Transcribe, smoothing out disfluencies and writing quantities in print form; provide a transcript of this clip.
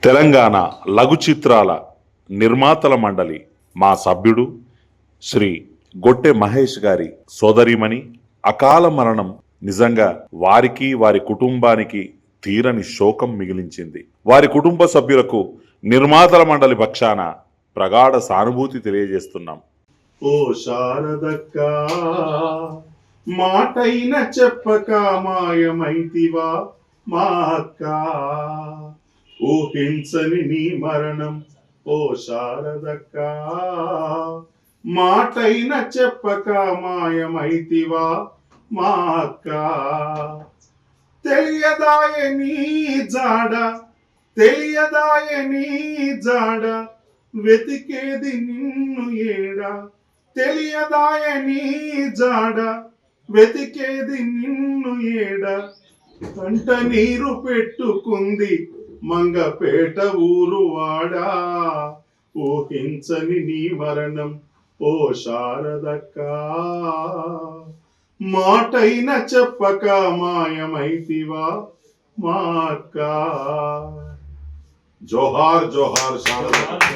తెలంగాణ లఘు చిత్రాల నిర్మాతల మండలి మా సభ్యుడు శ్రీ గొట్టె మహేష్ గారి సోదరిమణి అకాల మరణం నిజంగా వారికి వారి కుటుంబానికి తీరని శోకం మిగిలించింది. వారి కుటుంబ సభ్యులకు నిర్మాతల మండలి పక్షాన ప్రగాఢ సానుభూతి తెలియజేస్తున్నాం. ఓ శారదక్క మాటైన చెప్పక మాయమైతివా మా అక్క, ఊహించని నీ మరణం ఓ శారదక్క, మాటైన చెప్పక మాయమైతివా మా అక్క, తెలియదాయ నీ జాడ తెలియదాయ నీ జాడ, వెతికేది నిన్ను ఏడా, తెలియదాయ నీ జాడ వెతికేది నిన్ను ఏడా, కంట నీరు పెట్టుకుంది మంగపేట ఊరు వాడా, ఊహించని నీ మరణం ఓ శారదక్క, మాటైన చెప్పక మాయమైతివా మా అక్క. జోహార్ జోహార్ శారదక్క.